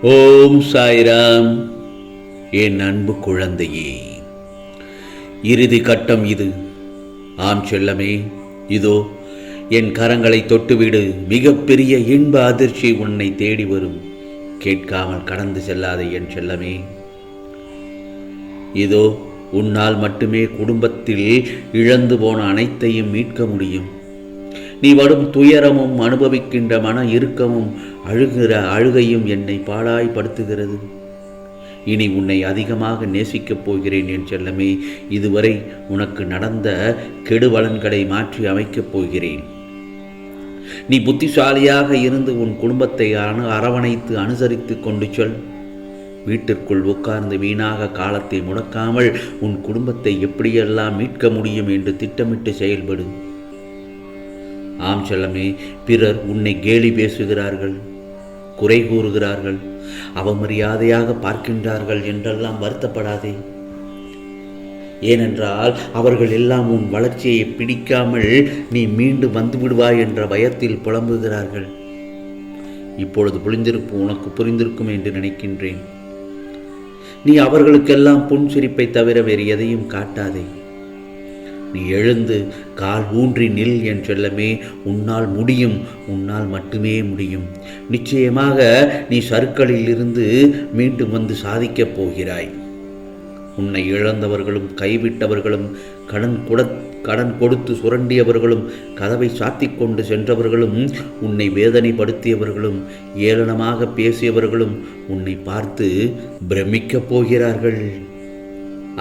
ஓம் சாய்ராம். என் அன்பு குழந்தையே, இறுதி கட்டம் இது. ஆம் செல்லமே, இதோ என் கரங்களை தொட்டுவிடு. மிகப்பெரிய இன்ப அதிர்ச்சி உன்னை தேடி வரும். கேட்காமல் கடந்து செல்லாதே என் செல்லமே. இதோ உன்னால் மட்டுமே குடும்பத்தில் இழந்து போன அனைத்தையும் மீட்க முடியும். நீ வரும் துயரமும் அனுபவிக்கின்ற மன இறுக்கமும் அழுகிற அழுகையும் என்னை பாடாய்படுத்துகிறது. இனி உன்னை அதிகமாக நேசிக்கப் போகிறேன் என் செல்லமே. இதுவரை உனக்கு நடந்த கெடுபலன்களை மாற்றி அமைக்கப் போகிறேன். நீ புத்திசாலியாக இருந்து உன் குடும்பத்தை அரவணைத்து அனுசரித்து கொண்டு சொல். வீட்டிற்குள் உட்கார்ந்து வீணாக காலத்தை முடக்காமல் உன் குடும்பத்தை எப்படியெல்லாம் மீட்க முடியும் என்று திட்டமிட்டு செயல்படு. ஆம் செல்லமே, பிறர் உன்னை கேலி பேசுகிறார்கள், குறை கூறுகிறார்கள், அவமரியாதையாக பார்க்கின்றார்கள் என்றெல்லாம் வருத்தப்படாதே. ஏனென்றால் அவர்கள் எல்லாம் உன் வளர்ச்சியை பிடிக்காமல் நீ மீண்டும் வந்து விடுவாய் என்ற பயத்தில் புலம்புகிறார்கள். இப்பொழுது உனக்கு புரிந்திருக்கும் என்று நினைக்கின்றேன். நீ அவர்களுக்கெல்லாம் புன்சிரிப்பை தவிர வேறு எதையும் காட்டாதே. நீ எழுந்து கால் ஊன்றி நில் என் செல்லமே. உன்னால் முடியும், உன்னால் மட்டுமே முடியும். நிச்சயமாக நீ சறுக்களில் இருந்து மீண்டும் வந்து சாதிக்கப் போகிறாய். உன்னை இழந்தவர்களும் கைவிட்டவர்களும் கடன் கொடுத்து சுரண்டியவர்களும் கதவை சாத்திக் கொண்டு சென்றவர்களும் உன்னை வேதனைப்படுத்தியவர்களும் ஏளனமாக பேசியவர்களும் உன்னை பார்த்து பிரமிக்கப் போகிறார்கள்.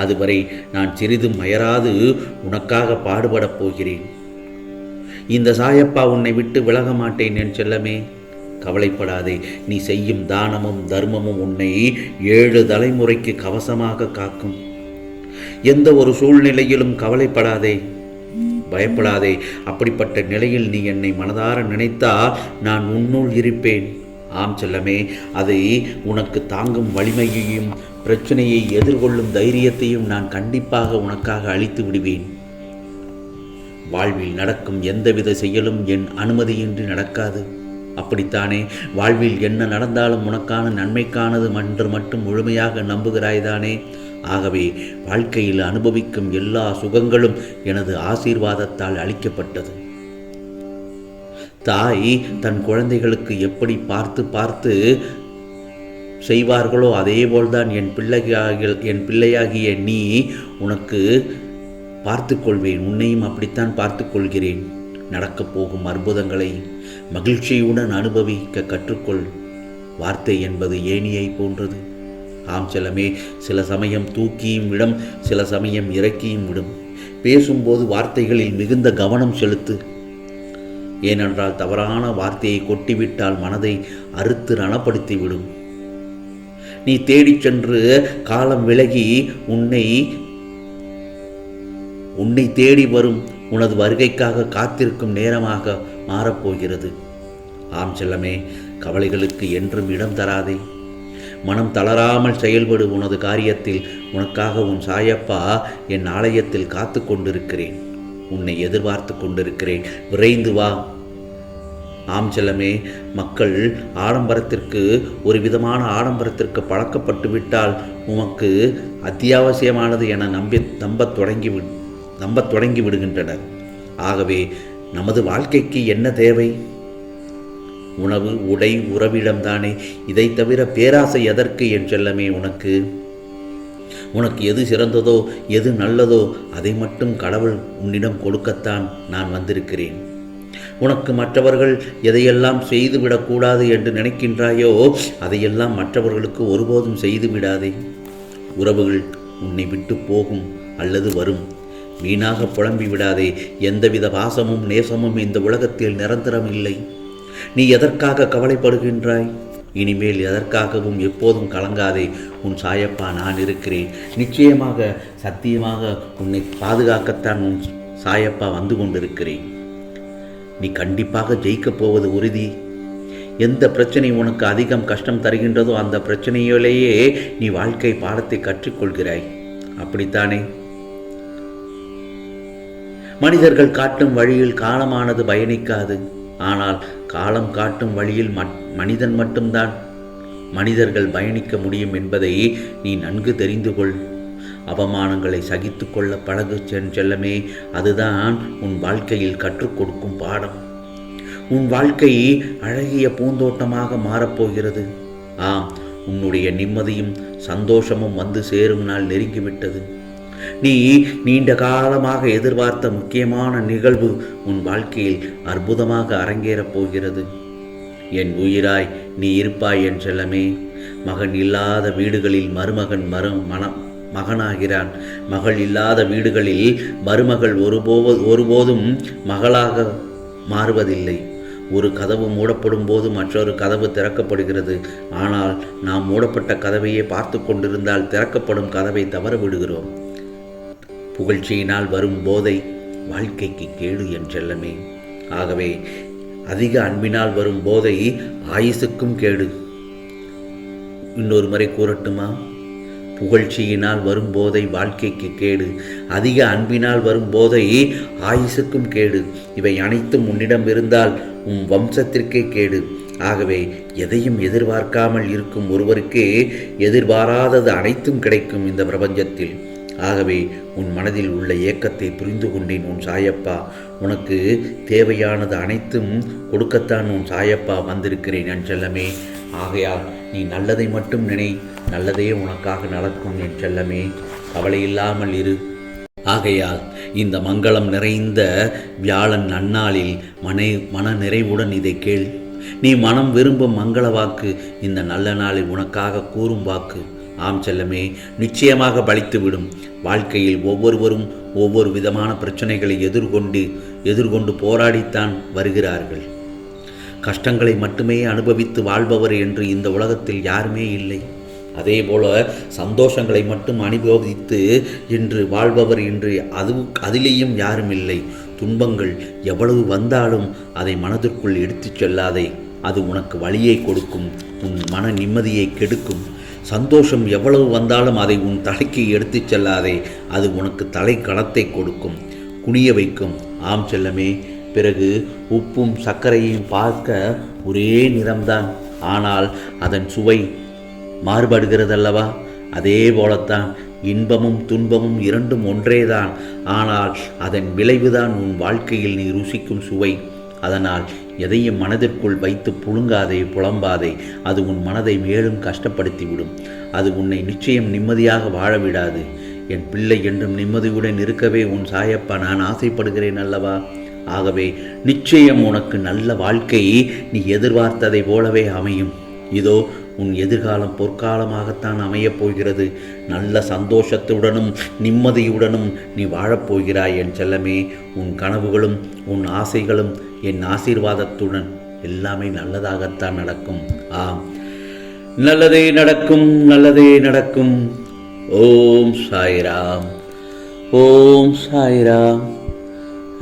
அதுவரை நான் சிறிதும் அயராது உனக்காக பாடுபடப் போகிறேன். இந்த சாயப்பா உன்னை விட்டு விலக மாட்டேன் என் செல்லமே. கவலைப்படாதே. நீ செய்யும் தானமும் தர்மமும் உன்னை 7 தலைமுறைக்கு கவசமாக காக்கும். எந்த ஒரு சூழ்நிலையிலும் கவலைப்படாதே, பயப்படாதே. அப்படிப்பட்ட நிலையில் நீ என்னை மனதார நினைத்தால் நான் உன்னுள் இருப்பேன். ஆம் செல்லமே, அதை உனக்கு தாங்கும் வலிமையையும் பிரச்சனையை எதிர்கொள்ளும் தைரியத்தையும் நான் கண்டிப்பாக உனக்காக அளித்து விடுவேன். வாழ்வில் நடக்கும் எந்தவித செயலும் என் அனுமதியின்றி நடக்காது. அப்படித்தானே? வாழ்வில் என்ன நடந்தாலும் உனக்கான நன்மைக்கானது என்று மட்டும் முழுமையாக நம்புகிறாய்தானே? ஆகவே வாழ்க்கையில் அனுபவிக்கும் எல்லா சுகங்களும் எனது ஆசீர்வாதத்தால் அளிக்கப்பட்டது. தாய் தன் குழந்தைகளுக்கு எப்படி பார்த்து செய்வார்களோ அதேபோல்தான் என் பிள்ளையாகிய நீ உனக்கு பார்த்து கொள்வேன். உன்னையும் அப்படித்தான் பார்த்து கொள்கிறேன். நடக்கப் போகும் அற்புதங்களை மகிழ்ச்சியுடன் அனுபவிக்க கற்றுக்கொள். வார்த்தை என்பது ஏணியை போன்றது. ஆம் செல்லமே, சில சமயம் தூக்கியும் விடும், சில சமயம் இறக்கியும் விடும். பேசும்போது வார்த்தைகளில் மிகுந்த கவனம் செலுத்து. ஏனென்றால் தவறான வார்த்தையை கொட்டிவிட்டால் மனதை அறுத்து ரணப்படுத்திவிடும். நீ தேடிச் சென்று காலம் விலகி உன்னை தேடி வரும் உனது வருகைக்காக காத்திருக்கும் நேரமாக மாறப்போகிறது. ஆம் செல்லமே, கவலைகளுக்கு என்றும் இடம் தராதே. மனம் தளராமல் செயல்படு. உனது காரியத்தில் உனக்காக உன் சாயப்பா என் ஆலயத்தில் காத்து கொண்டிருக்கிறேன். உன்னை எதிர்பார்த்து கொண்டிருக்கிறேன். விரைந்து வா. ஆம் செல்லமே, மக்கள் ஒரு விதமான ஆடம்பரத்திற்கு பழக்கப்பட்டு விட்டால் உமக்கு அத்தியாவசியமானது என நம்பத் தொடங்கி விடுகின்றனர். ஆகவே நமது வாழ்க்கைக்கு என்ன தேவை? உணவு, உடை, உறவிடம்தானே. இதை தவிர பேராசை எதற்கு என் செல்லமே? உனக்கு எது சிறந்ததோ, எது நல்லதோ அதை மட்டும் கடவுள் உன்னிடம் கொடுக்கத்தான் நான் வந்திருக்கிறேன். உனக்கு மற்றவர்கள் எதையெல்லாம் செய்துவிடக்கூடாது என்று நினைக்கின்றாயோ அதையெல்லாம் மற்றவர்களுக்கு ஒருபோதும் செய்து விடாதே. உறவுகள் உன்னை விட்டு போகும் அல்லது வரும். வீணாக புலம்பி விடாதே. எந்தவித பாசமும் நேசமும் இந்த உலகத்தில் நிரந்தரம் இல்லை. நீ எதற்காக கவலைப்படுகின்றாய்? இனிமேல் எதற்காகவும் எப்போதும் கலங்காதே. உன் சாயப்பா நான் இருக்கிறேன். நிச்சயமாக, சத்தியமாக உன்னை பாதுகாக்கத்தான் உன் சாயப்பா வந்து கொண்டிருக்கிறேன். நீ கண்டிப்பாக ஜெயிக்கப் போவது உறுதி. எந்த பிரச்சனை உனக்கு அதிகம் கஷ்டம் தருகின்றதோ அந்த பிரச்சனையிலேயே நீ வாழ்க்கை பாடத்தை கற்றுக்கொள்கிறாய். அப்படித்தானே? மனிதர்கள் காட்டும் வழியில் காலமானது பயணிக்காது. ஆனால் காலம் காட்டும் வழியில் மனிதன் மட்டும்தான் மனிதர்கள் பயணிக்க முடியும் என்பதை நீ நன்கு தெரிந்து கொள். அவமானங்களை சகித்து கொள்ள பழகு செல்லமே. அதுதான் உன் வாழ்க்கையில் கற்றுக் கொடுக்கும் பாடம். உன் வாழ்க்கை அழகிய பூந்தோட்டமாக மாறப்போகிறது. ஆம், உன்னுடைய நிம்மதியும் சந்தோஷமும் வந்து சேரும் நாள் நெருங்கிவிட்டது. நீ நீண்ட காலமாக எதிர்பார்த்த முக்கியமான நிகழ்வு உன் வாழ்க்கையில் அற்புதமாக அரங்கேறப் போகிறது. என் உயிராய் நீ இருப்பாய் என் செல்லமே. மகன் இல்லாத வீடுகளில் மருமகன் மகனாகிறான். மகள் இல்லாத வீடுகளில் மருமகள் ஒருபோதும் மகளாக மாறுவதில்லை. ஒரு கதவு மூடப்படும் போது மற்றொரு கதவு திறக்கப்படுகிறது. ஆனால் நாம் மூடப்பட்ட கதவையே பார்த்து கொண்டிருந்தால் திறக்கப்படும் கதவை தவற விடுகிறோம். புகழ்ச்சியினால் வரும் போதை வாழ்க்கைக்கு கேடு என் செல்லமே. ஆகவே அதிக அன்பினால் வரும் போதை ஆயுசுக்கும் கேடு. இன்னொரு முறை கூறட்டுமா? புகழ்ச்சியினால் வரும் போதை வாழ்க்கைக்கு கேடு, அதிக அன்பினால் வரும் போதை ஆயுசுக்கும் கேடு. இவை அனைத்தும் உன்னிடம் இருந்தால் உன் வம்சத்திற்கே கேடு. ஆகவே எதையும் எதிர்பார்க்காமல் இருக்கும் ஒருவருக்கே எதிர்பாராதது அனைத்தும் கிடைக்கும் இந்த பிரபஞ்சத்தில். ஆகவே உன் மனதில் உள்ள ஏக்கத்தை புரிந்து கொண்டேன் உன் சாயப்பா. உனக்கு தேவையானது அனைத்தும் கொடுக்கத்தான் உன் சாயப்பா வந்திருக்கிறேன் என் செல்லமே. ஆகையால் நீ நல்லதை மட்டும் நினை, நல்லதே உனக்காக நடக்கும் என் செல்லமே. கவலை இல்லாமல் இரு. ஆகையால் இந்த மங்களம் நிறைந்த வியாழன் நன்னாளில் மன நிறைவுடன் இதை கேள். நீ மனம் விரும்பும் மங்கள வாக்கு இந்த நல்ல நாளில் உனக்காக கூறும் வாக்கு. ஆம் செல்லமே, நிச்சயமாக பலித்துவிடும். வாழ்க்கையில் ஒவ்வொருவரும் ஒவ்வொரு விதமான பிரச்சனைகளை எதிர்கொண்டு போராடித்தான் வருகிறார்கள். கஷ்டங்களை மட்டுமே அனுபவித்து வாழ்பவர் என்று இந்த உலகத்தில் யாருமே இல்லை. அதே போல சந்தோஷங்களை மட்டும் அனுபவித்து என்று வாழ்பவர் என்று அதிலேயும் யாரும் இல்லை. துன்பங்கள் எவ்வளவு வந்தாலும் அதை மனதிற்குள் எடுத்துச் செல்லாதே. அது உனக்கு வலியை கொடுக்கும், உன் மன நிம்மதியை கெடுக்கும். சந்தோஷம் எவ்வளவு வந்தாலும் அதை உன் தலைக்கு எடுத்துச் செல்லாதே. அது உனக்கு தலை கணத்தை கொடுக்கும், குனிய வைக்கும். ஆம் செல்லமே. பிறகு உப்பும் சர்க்கரையும் பார்க்க ஒரே நிறம்தான், ஆனால் அதன் சுவை மாறுபடுகிறதல்லவா? அதே போலத்தான் இன்பமும் துன்பமும் இரண்டும் ஒன்றேதான், ஆனால் அதன் விளைவுதான் உன் வாழ்க்கையில் நீ ருசிக்கும் சுவை. அதனால் எதையும் மனதிற்குள் வைத்து புழுங்காதே, புலம்பாதே. அது உன் மனதை மேலும் கஷ்டப்படுத்திவிடும். அது உன்னை நிச்சயம் நிம்மதியாக வாழவிடாது. என் பிள்ளை என்றும் நிம்மதியுடன் இருக்கவே உன் சாயப்பா நான் ஆசைப்படுகிறேன் அல்லவா? ஆகவே நிச்சயம் உனக்கு நல்ல வாழ்க்கை நீ எதிர்பார்த்ததை போலவே அமையும். இதோ உன் எதிர்காலம் பொற்காலமாகத்தான் அமையப் போகிறது. நல்ல சந்தோஷத்துடனும் நிம்மதியுடனும் நீ வாழப்போகிறாய் என் செல்லமே. உன் கனவுகளும் உன் ஆசைகளும் என் ஆசீர்வாதத்துடன் எல்லாமே நல்லதாகத்தான் நடக்கும். ஆம், நல்லதே நடக்கும், நல்லதே நடக்கும். ஓம் சாய்ராம், ஓம் சாய்ராம்.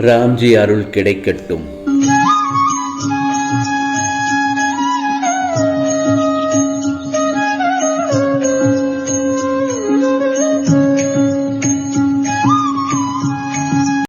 ராம்ஜி அருள் கிடைக்கட்டும்.